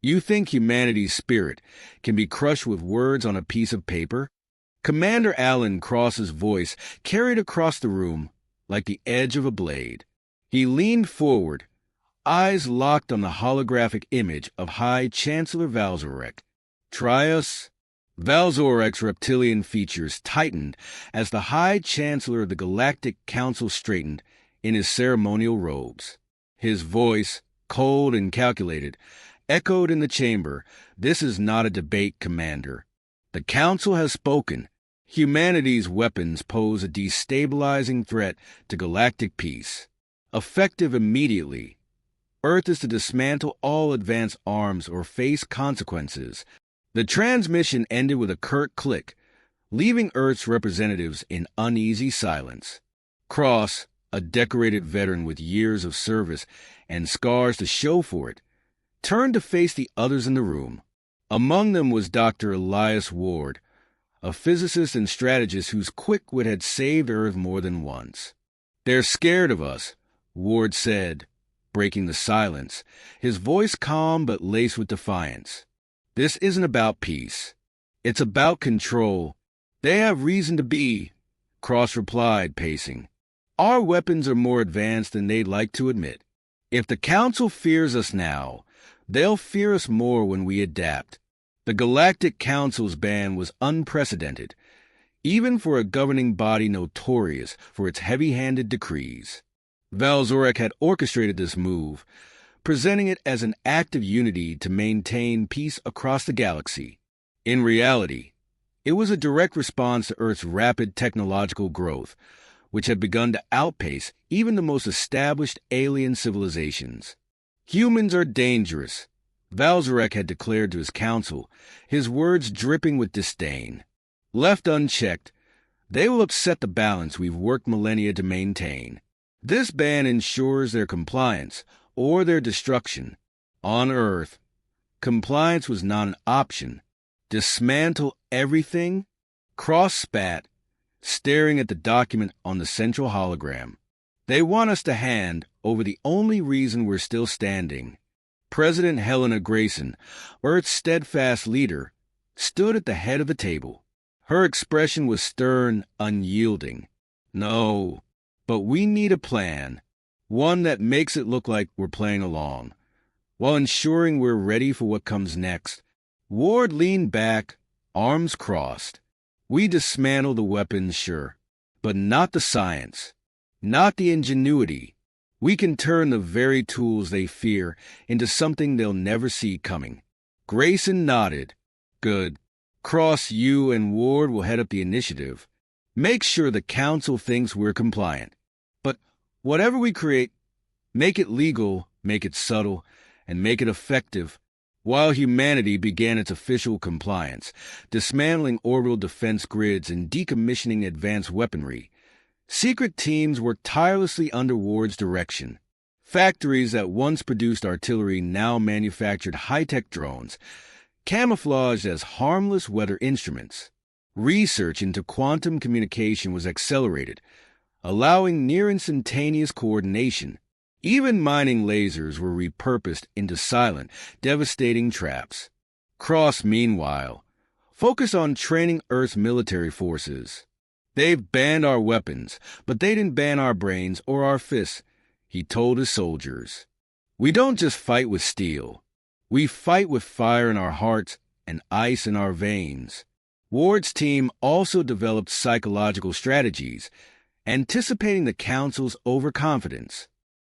You think humanity's spirit can be crushed with words on a piece of paper? Commander Alan Cross's voice carried across the room like the edge of a blade. He leaned forward, eyes locked on the holographic image of High Chancellor Valzorek. Try us? Valzorek's reptilian features tightened as the High Chancellor of the Galactic Council straightened in his ceremonial robes. His voice, cold and calculated, echoed in the chamber. This is not a debate, Commander. The Council has spoken. Humanity's weapons pose a destabilizing threat to galactic peace. Effective immediately. Earth is to dismantle all advanced arms or face consequences. The transmission ended with a curt click, leaving Earth's representatives in uneasy silence. Cross, a decorated veteran with years of service and scars to show for it, turned to face the others in the room. Among them was Dr. Elias Ward, a physicist and strategist whose quick wit had saved Earth more than once. "They're scared of us," Ward said, breaking the silence, his voice calm but laced with defiance. "This isn't about peace. It's about control. They have reason to be," Cross replied, pacing. "Our weapons are more advanced than they'd like to admit. If the Council fears us now, they'll fear us more when we adapt." The Galactic Council's ban was unprecedented, even for a governing body notorious for its heavy-handed decrees. Valzorek had orchestrated this move, presenting it as an act of unity to maintain peace across the galaxy. In reality, it was a direct response to Earth's rapid technological growth, which had begun to outpace even the most established alien civilizations. "Humans are dangerous," Valzorek had declared to his council, his words dripping with disdain. "Left unchecked, they will upset the balance we've worked millennia to maintain. This ban ensures their compliance or their destruction. On Earth, compliance was not an option. Dismantle everything?" Cross spat, staring at the document on the central hologram. "They want us to hand over the only reason we're still standing." President Helena Grayson, Earth's steadfast leader, stood at the head of the table. Her expression was stern, unyielding. "No, but we need a plan, one that makes it look like we're playing along, while ensuring we're ready for what comes next." Ward leaned back, arms crossed. "We dismantle the weapons, sure, but not the science, not the ingenuity. We can turn the very tools they fear into something they'll never see coming." Grayson nodded. "Good. Cross, you and Ward will head up the initiative. Make sure the Council thinks we're compliant. But whatever we create, make it legal, make it subtle, and make it effective." While humanity began its official compliance, dismantling orbital defense grids and decommissioning advanced weaponry, secret teams worked tirelessly under Ward's direction. Factories that once produced artillery now manufactured high-tech drones, camouflaged as harmless weather instruments. Research into quantum communication was accelerated, allowing near-instantaneous coordination. Even mining lasers were repurposed into silent, devastating traps. Cross, meanwhile, focused on training Earth's military forces. "They've banned our weapons, but they didn't ban our brains or our fists," he told his soldiers. "We don't just fight with steel. We fight with fire in our hearts and ice in our veins." Ward's team also developed psychological strategies, anticipating the Council's overconfidence.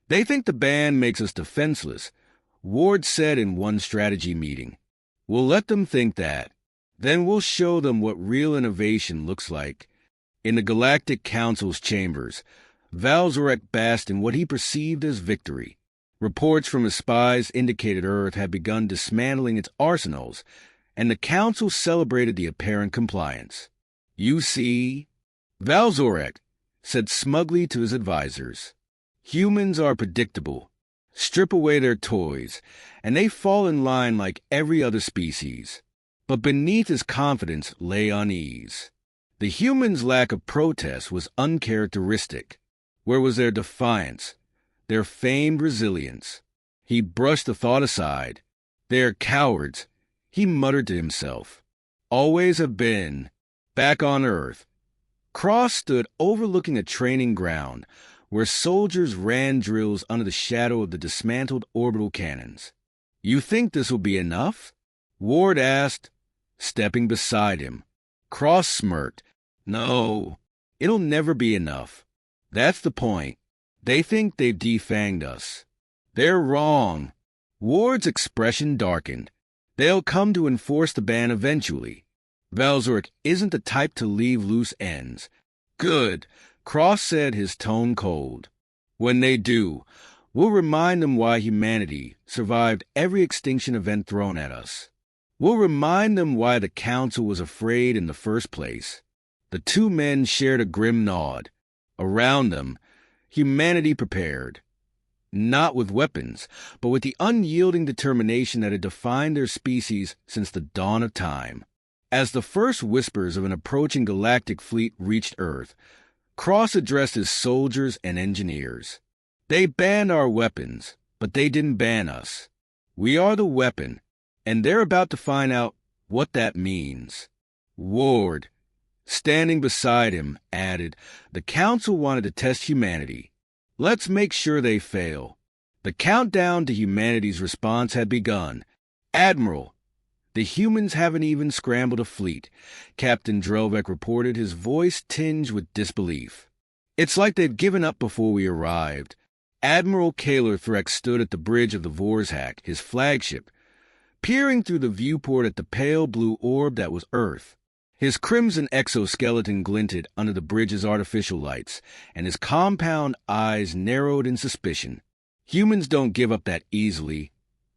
"They think the ban makes us defenseless," Ward said in one strategy meeting. "We'll let them think that. Then we'll show them what real innovation looks like." In the Galactic Council's chambers, Valzorek basked in what he perceived as victory. Reports from his spies indicated Earth had begun dismantling its arsenals, and the Council celebrated the apparent compliance. "You see," Valzorek said smugly to his advisors, "humans are predictable. Strip away their toys, and they fall in line like every other species." But beneath his confidence lay unease. The humans' lack of protest was uncharacteristic. Where was their defiance, their famed resilience? He brushed the thought aside. They're cowards, he muttered to himself. Always have been. Back on Earth, Cross stood overlooking a training ground where soldiers ran drills under the shadow of the dismantled orbital cannons. You think this will be enough? Ward asked, stepping beside him. Cross smirked. No, it'll never be enough. That's the point. They think they've defanged us. They're wrong. Ward's expression darkened. They'll come to enforce the ban eventually. Valzoric isn't the type to leave loose ends. Good, Cross said, his tone cold. When they do, we'll remind them why humanity survived every extinction event thrown at us. We'll remind them why the Council was afraid in the first place. The two men shared a grim nod. Around them, humanity prepared. Not with weapons, but with the unyielding determination that had defined their species since the dawn of time. As the first whispers of an approaching galactic fleet reached Earth, Cross addressed his soldiers and engineers. They banned our weapons, but they didn't ban us. We are the weapon, and they're about to find out what that means. Ward, standing beside him, added, the Council wanted to test humanity. Let's make sure they fail. The countdown to humanity's response had begun. Admiral, the humans haven't even scrambled a fleet, Captain Drelvek reported, his voice tinged with disbelief. It's like they'd given up before we arrived. Admiral Kaler Threx stood at the bridge of the Vorzhak, his flagship, peering through the viewport at the pale blue orb that was Earth. His crimson exoskeleton glinted under the bridge's artificial lights, and his compound eyes narrowed in suspicion. Humans don't give up that easily,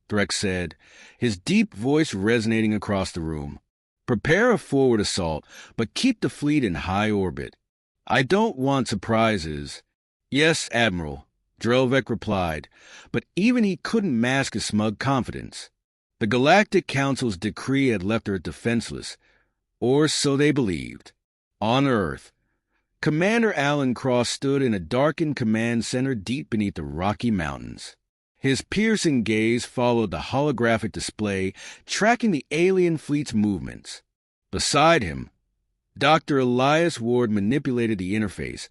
Threx said, his deep voice resonating across the room. Prepare a forward assault, but keep the fleet in high orbit. I don't want surprises. Yes, Admiral, Drelvek replied, but even he couldn't mask his smug confidence. The Galactic Council's decree had left Earth defenseless, or so they believed. On Earth, Commander Alan Cross stood in a darkened command center deep beneath the Rocky Mountains. His piercing gaze followed the holographic display, tracking the alien fleet's movements. Beside him, Dr. Elias Ward manipulated the interface,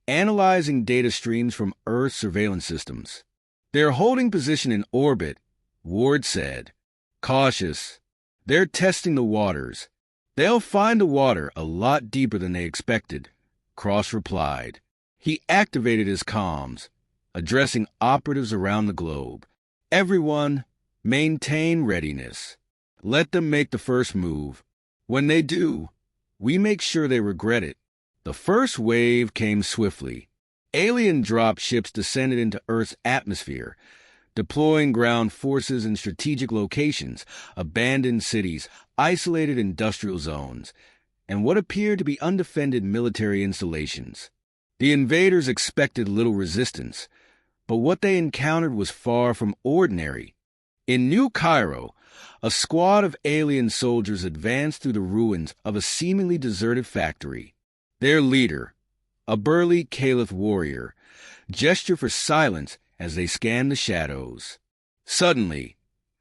analyzing data streams from Earth surveillance systems. They're holding position in orbit, Ward said. Cautious. They're testing the waters. They'll find the water a lot deeper than they expected, Cross replied. He activated his comms, addressing operatives around the globe. Everyone, maintain readiness. Let them make the first move. When they do, we make sure they regret it. The first wave came swiftly. Alien drop ships descended into Earth's atmosphere, deploying ground forces in strategic locations, abandoned cities, isolated industrial zones, and what appeared to be undefended military installations. The invaders expected little resistance, but what they encountered was far from ordinary. In New Cairo, a squad of alien soldiers advanced through the ruins of a seemingly deserted factory. Their leader, a burly Caliph warrior, gestured for silence as they scanned the shadows. Suddenly,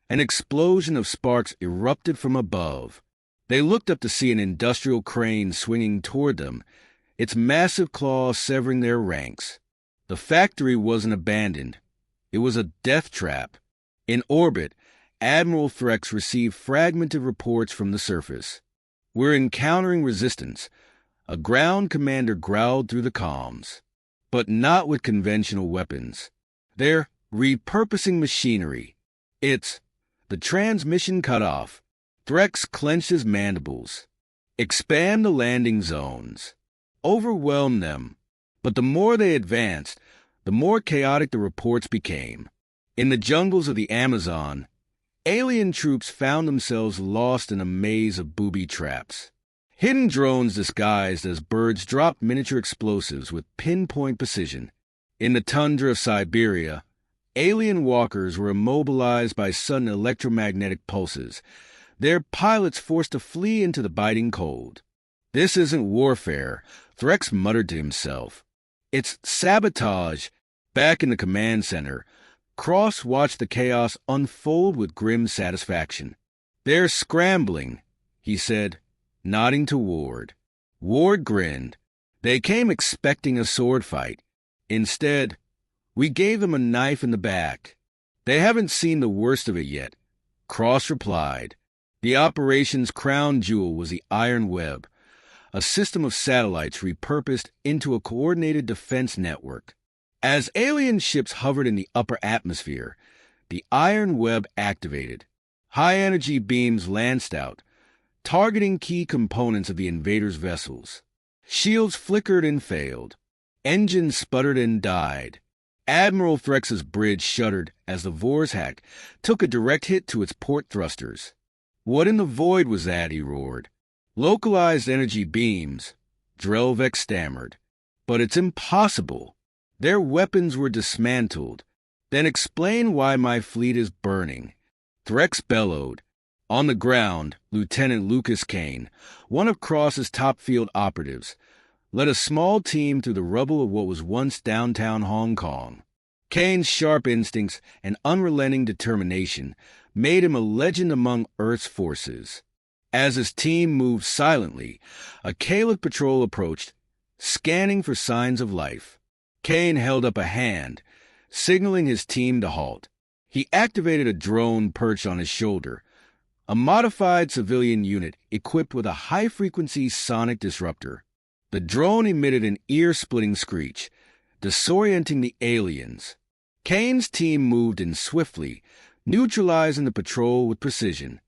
an explosion of sparks erupted from above. They looked up to see an industrial crane swinging toward them, its massive claws severing their ranks. The factory wasn't abandoned. It was a death trap. In orbit, Admiral Threx received fragmented reports from the surface. We're encountering resistance, a ground commander growled through the comms. But not with conventional weapons. They're repurposing machinery. The transmission cut off. Threx clenched his mandibles. Expand the landing zones. Overwhelm them. But the more they advanced, the more chaotic the reports became. In the jungles of the Amazon, alien troops found themselves lost in a maze of booby traps. Hidden drones disguised as birds dropped miniature explosives with pinpoint precision. In the tundra of Siberia, alien walkers were immobilized by sudden electromagnetic pulses, their pilots forced to flee into the biting cold. This isn't warfare, Threx muttered to himself. It's sabotage. Back in the command center, Cross watched the chaos unfold with grim satisfaction. "They're scrambling," he said, nodding to Ward. Ward grinned. "They came expecting a sword fight. Instead, we gave them a knife in the back. They haven't seen the worst of it yet," Cross replied. The operation's crown jewel was the Iron Web, a system of satellites repurposed into a coordinated defense network. As alien ships hovered in the upper atmosphere, the Iron Web activated. High-energy beams lanced out, targeting key components of the invaders' vessels. Shields flickered and failed. Engines sputtered and died. Admiral Threx's bridge shuddered as the Vorzhak took a direct hit to its port thrusters. "What in the void was that?" he roared. "Localized energy beams," Drelvek stammered. "But it's impossible. Their weapons were dismantled. Then explain why my fleet is burning." Threx bellowed. On the ground, Lieutenant Lucas Kane, one of Cross's top field operatives, led a small team through the rubble of what was once downtown Hong Kong. Kane's sharp instincts and unrelenting determination made him a legend among Earth's forces. As his team moved silently, a Kalith patrol approached, scanning for signs of life. Kane held up a hand, signaling his team to halt. He activated a drone perched on his shoulder, a modified civilian unit equipped with a high-frequency sonic disruptor. The drone emitted an ear-splitting screech, disorienting the aliens. Kane's team moved in swiftly, neutralizing the patrol with precision.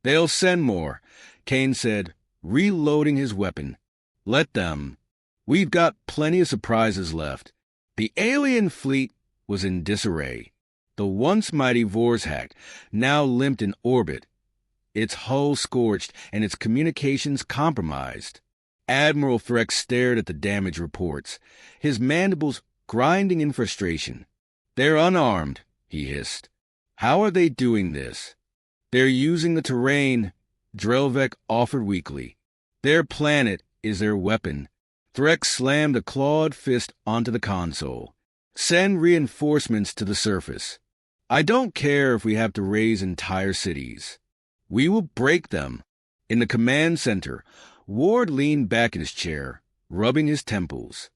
"They'll send more," Kane said, reloading his weapon. "Let them. We've got plenty of surprises left." The alien fleet was in disarray. The once mighty Vorzhak now limped in orbit, its hull scorched and its communications compromised. Admiral Threx stared at the damage reports, his mandibles grinding in frustration. "They're unarmed," he hissed. "How are they doing this?" "They're using the terrain," Drelvek offered weakly. "Their planet is their weapon." Threx slammed a clawed fist onto the console. "Send reinforcements to the surface. I don't care if we have to raise entire cities. We will break them." In the command center, Ward leaned back in his chair, rubbing his temples.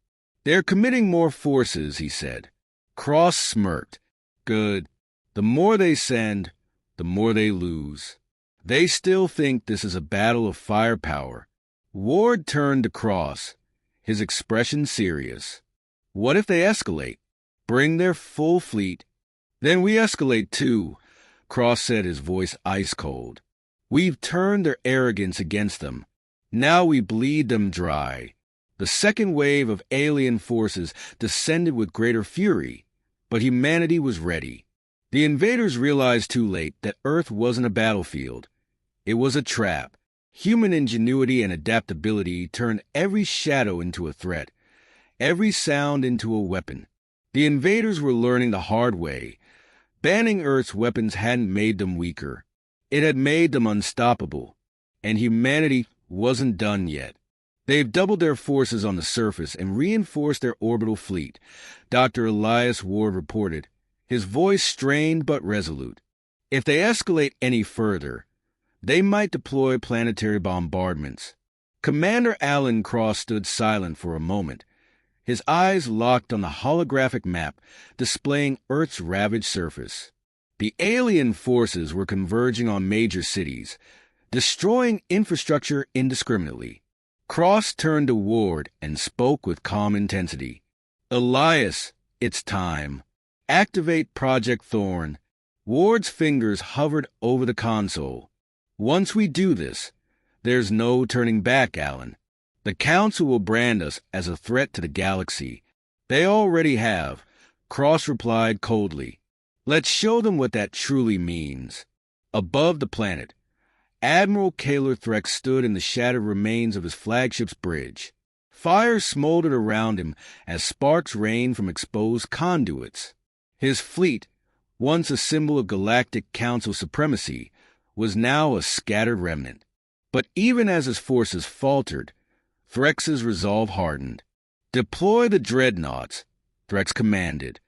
"They're committing more forces," he said. Cross smirked. "Good. The more they send, the more they lose. They still think this is a battle of firepower." Ward turned to Cross, his expression serious. "What if they escalate? Bring their full fleet." "Then we escalate too," Cross said, his voice ice-cold. "We've turned their arrogance against them. Now we bleed them dry." The second wave of alien forces descended with greater fury, but humanity was ready. The invaders realized too late that Earth wasn't a battlefield. It was a trap. Human ingenuity and adaptability turned every shadow into a threat, every sound into a weapon. The invaders were learning the hard way. Banning Earth's weapons hadn't made them weaker. It had made them unstoppable. And humanity wasn't done yet. "They've doubled their forces on the surface and reinforced their orbital fleet," Dr. Elias Ward reported, his voice strained but resolute. "If they escalate any further, they might deploy planetary bombardments." Commander Alan Cross stood silent for a moment, his eyes locked on the holographic map displaying Earth's ravaged surface. The alien forces were converging on major cities, destroying infrastructure indiscriminately. Cross turned to Ward and spoke with calm intensity. "Elias, it's time. Activate Project Thorn." Ward's fingers hovered over the console. "Once we do this, there's no turning back, Alan. The Council will brand us as a threat to the galaxy. They already have," Cross replied coldly. "Let's show them what that truly means." Above the planet, Admiral Kaler Threx stood in the shattered remains of his flagship's bridge. Fire smoldered around him as sparks rained from exposed conduits. His fleet, once a symbol of Galactic Council supremacy, was now a scattered remnant. But even as his forces faltered, Threx's resolve hardened. "Deploy the dreadnoughts," Threx commanded.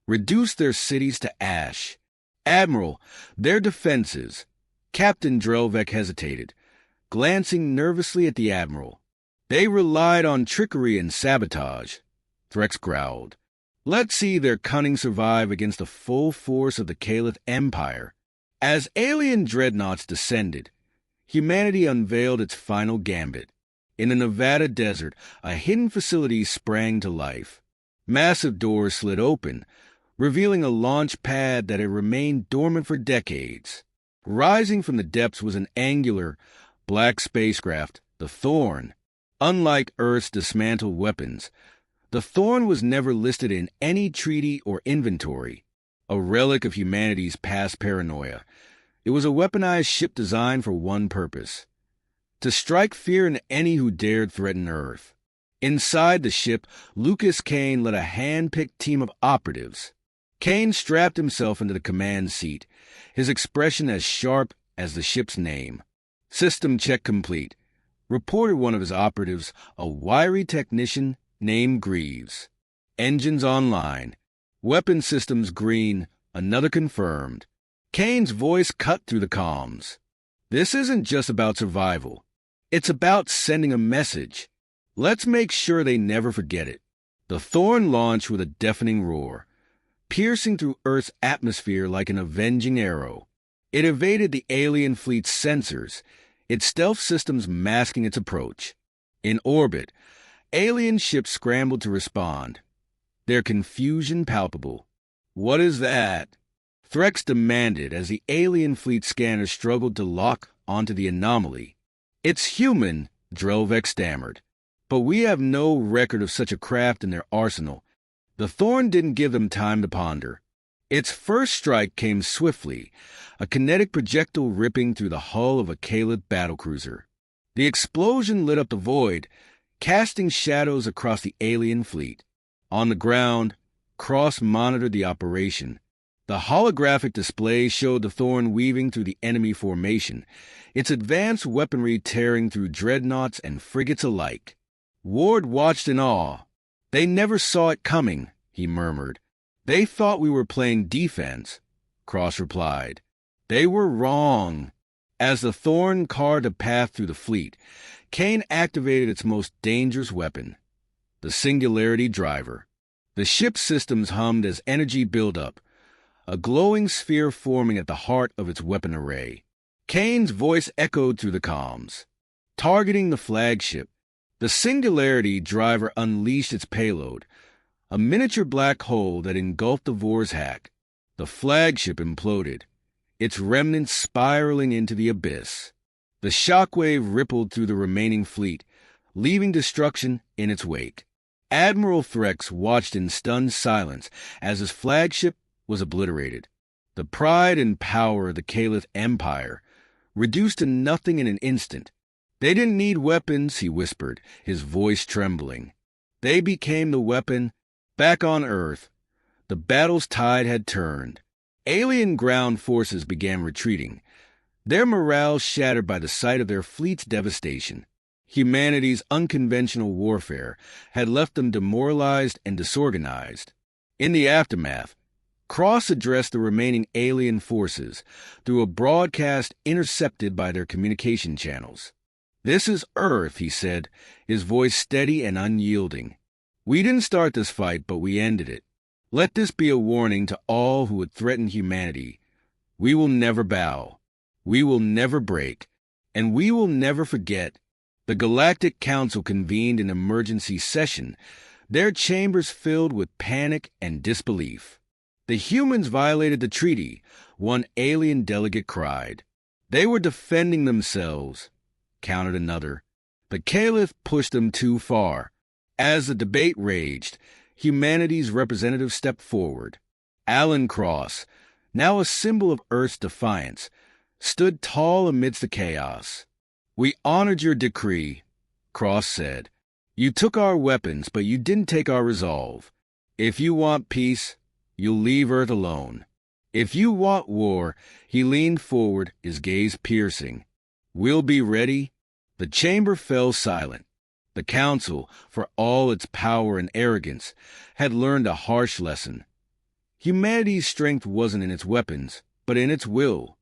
reduced their cities to ash. Admiral, their defenses. Captain Drelvek hesitated, glancing nervously at the Admiral. They relied on trickery and sabotage. Threx growled. Let's see their cunning survive against the full force of the Caliph Empire. As alien dreadnoughts descended, humanity unveiled its final gambit. In the Nevada desert, a hidden facility sprang to life. Massive doors slid open, revealing a launch pad that had remained dormant for decades. Rising from the depths was an angular, black spacecraft, the Thorn. Unlike Earth's dismantled weapons, the Thorn was never listed in any treaty or inventory, a relic of humanity's past paranoia. It was a weaponized ship designed for one purpose: to strike fear in any who dared threaten Earth. Inside the ship, Lucas Kane led a hand-picked team of operatives. Kane strapped himself into the command seat, his expression as sharp as the ship's name. System check complete, reported one of his operatives, a wiry technician named Greaves. Engines online. Weapon systems green, another confirmed. Kane's voice cut through the comms. This isn't just about survival. It's about sending a message. Let's make sure they never forget it. The Thorn launched with a deafening roar, piercing through Earth's atmosphere like an avenging arrow. It evaded the alien fleet's sensors, its stealth systems masking its approach. In orbit, alien ships scrambled to respond, their confusion palpable. What is that? Threx demanded as the alien fleet scanner struggled to lock onto the anomaly. It's human, Drelvek stammered, but we have no record of such a craft in their arsenal. The Thorn didn't give them time to ponder. Its first strike came swiftly, a kinetic projectile ripping through the hull of a Caliph battlecruiser. The explosion lit up the void, casting shadows across the alien fleet. On the ground, Cross monitored the operation. The holographic display showed the Thorn weaving through the enemy formation, its advanced weaponry tearing through dreadnoughts and frigates alike. Ward watched in awe. They never saw it coming, he murmured. They thought we were playing defense, Cross replied. They were wrong. As the Thorn carved a path through the fleet, Kane activated its most dangerous weapon, the Singularity Driver. The ship's systems hummed as energy built up, a glowing sphere forming at the heart of its weapon array. Kane's voice echoed through the comms. Targeting the flagship, the Singularity Driver unleashed its payload, a miniature black hole that engulfed the Vorzhak. The flagship imploded, its remnants spiraling into the abyss. The shockwave rippled through the remaining fleet, leaving destruction in its wake. Admiral Threx watched in stunned silence as his flagship was obliterated. The pride and power of the Caliph Empire, reduced to nothing in an instant. They didn't need weapons, he whispered, his voice trembling. They became the weapon. Back on Earth, the battle's tide had turned. Alien ground forces began retreating, their morale shattered by the sight of their fleet's devastation. Humanity's unconventional warfare had left them demoralized and disorganized. In the aftermath, Cross addressed the remaining alien forces through a broadcast intercepted by their communication channels. This is Earth, he said, his voice steady and unyielding. We didn't start this fight, but we ended it. Let this be a warning to all who would threaten humanity. We will never bow. We will never break. And we will never forget. The Galactic Council convened an emergency session, their chambers filled with panic and disbelief. The humans violated the treaty, one alien delegate cried. They were defending themselves, countered another. The Caliph pushed them too far. As the debate raged, humanity's representative stepped forward. Alan Cross, now a symbol of Earth's defiance, stood tall amidst the chaos. We honored your decree, Cross said. You took our weapons, but you didn't take our resolve. If you want peace, you'll leave Earth alone. If you want war, he leaned forward, his gaze piercing. We'll be ready. The chamber fell silent. The council, for all its power and arrogance, had learned a harsh lesson. Humanity's strength wasn't in its weapons, but in its will.